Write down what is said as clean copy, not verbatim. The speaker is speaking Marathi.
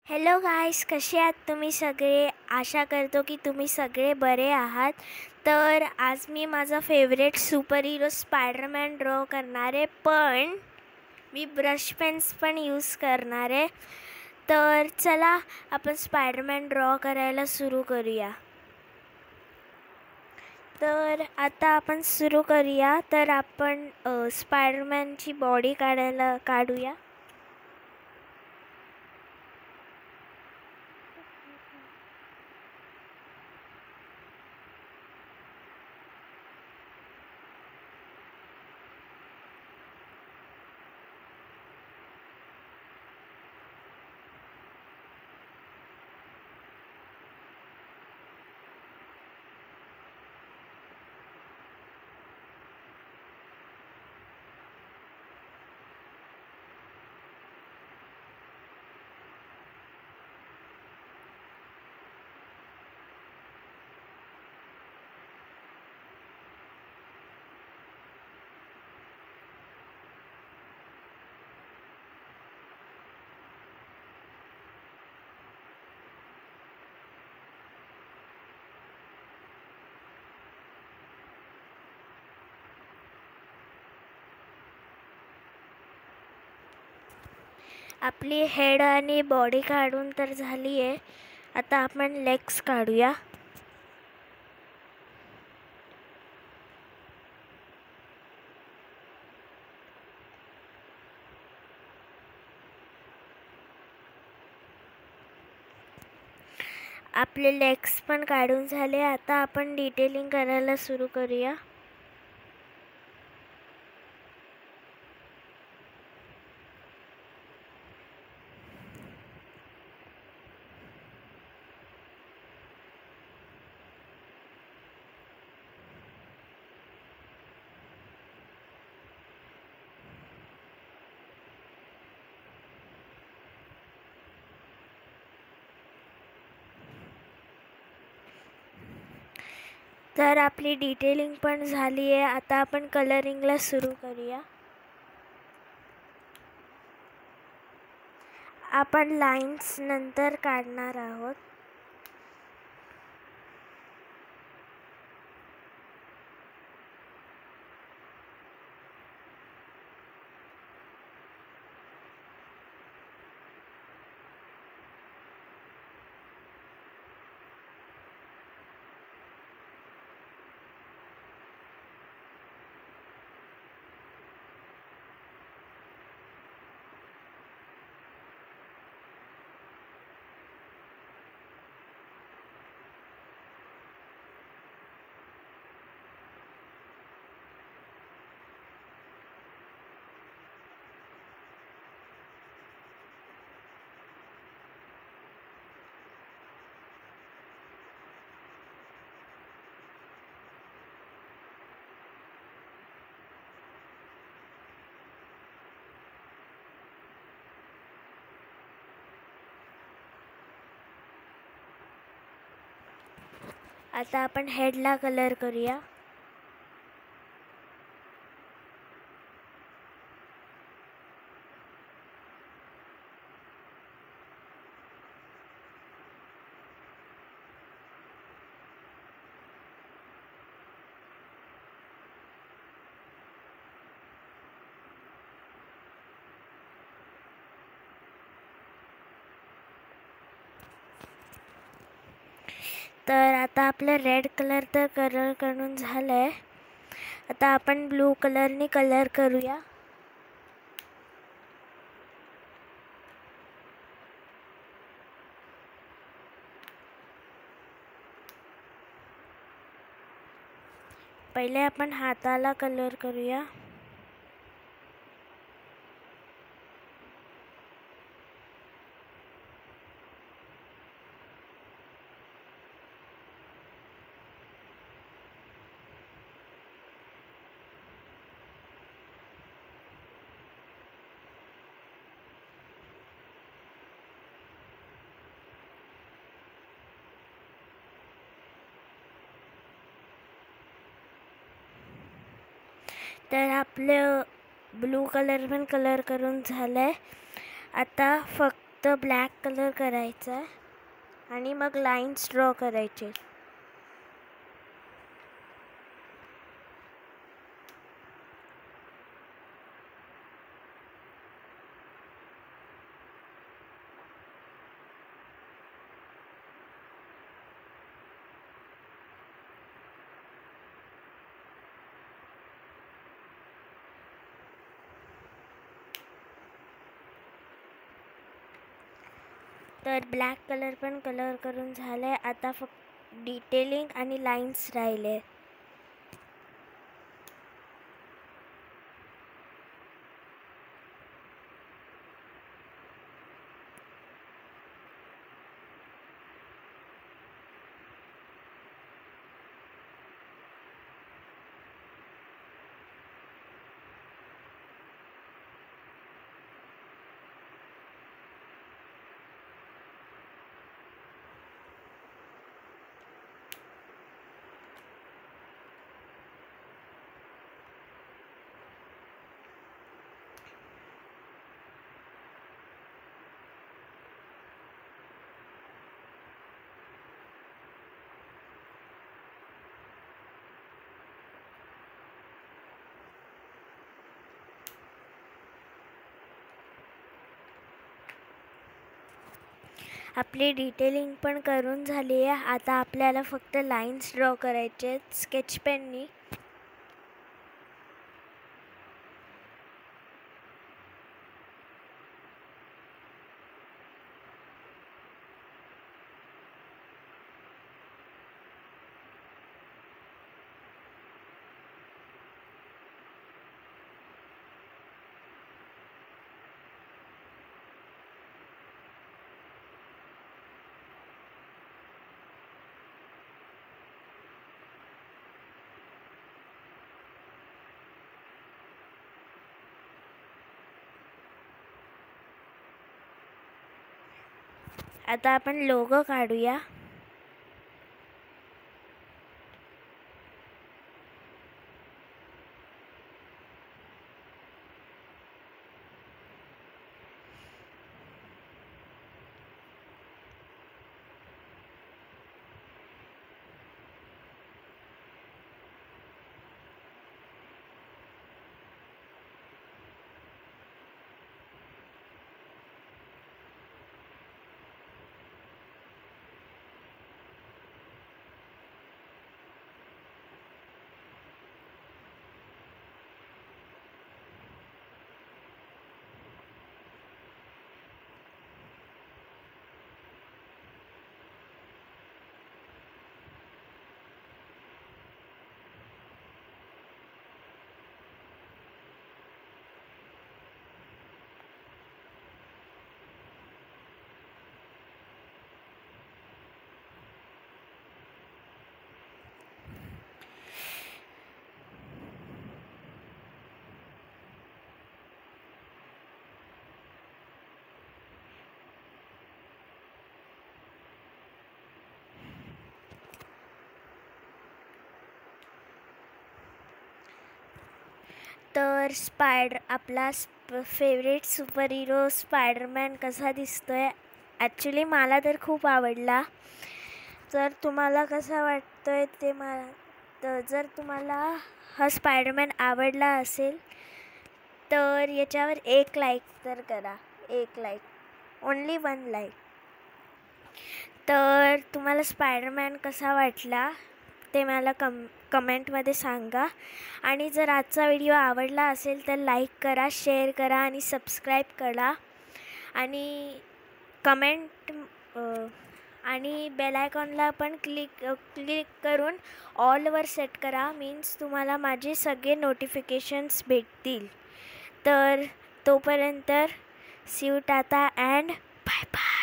हॅलो गाईस, कसे आहात तुम्ही सगळे? आशा करतो की तुम्ही सगळे बरे आहात. तर आज मी माझा favourite super hero Spiderman draw करणार आहे, पण मी ब्रश पेन्स पण यूज करणार आहे. तर चला आपण स्पायडरमॅन ड्रॉ करायला सुरू करूया. तर आता आपण सुरू करूया. तर आपण स्पायडरमॅनची बॉडी काढूया. आपली हेड आणि बॉडी काढून तर झाली आहे. आता आपण लेग्स काढूया. आपले लेग्स पण काढून झाले. आता आपण डिटेलिंग करायला सुरू करूया. तर आपली डिटेलिंग पण झाली आहे. आता आपण कलरिंगला सुरू करूया. आपण लाईन्स नंतर काढणार आहोत. आता आपण हेडला कलर करूया. तर आता आपलं रेड कलर तर कलर करून झालं आहे. आता आपण ब्लू कलरने कलर करूया. पहिले आपण हाताला कलर करूया. तर आपलं ब्लू कलर पण कलर करून झालं आहे. आता फक्त फक्त ब्लॅक कलर करायचा आणि मग लाईन्स ड्रॉ करायचे. तर ब्लॅक कलर पण कलर करून झालं आहे. आता फक्त डिटेलिंग आणि लाईन्स राहिले. आपली डिटेलिंग पण करून झाली आहे. आता आपल्याला फक्त लाईन्स ड्रॉ करायचे आहेत स्केच पेननी. आता आपण लोगो काढूया. तर आपला फेवरेट सुपर हिरो स्पायडरमॅन कसा दिसतोय. ॲक्च्युली मला तर खूप आवडला. तर तुम्हाला कसा वाटतोय ते तर जर तुम्हाला हा स्पायडरमॅन आवडला असेल तर याच्यावर 1 लाईक तर करा. 1 लाईक, ओन्ली 1 लाईक. तर तुम्हाला स्पायडरमॅन कसा वाटला ते मला कमेंटमध्ये सांगा. आणि जर आजचा व्हिडिओ आवडला असेल तर लाईक करा, शेअर करा आणि सबस्क्राईब करा. आणि कमेंट आणि बेल आयकॉनला पण क्लिक करून ऑलवर सेट करा. मीन्स तुम्हाला माझे सगळे नोटिफिकेशन्स भेटतील. तर तोपर्यंत see you, tata and bye bye.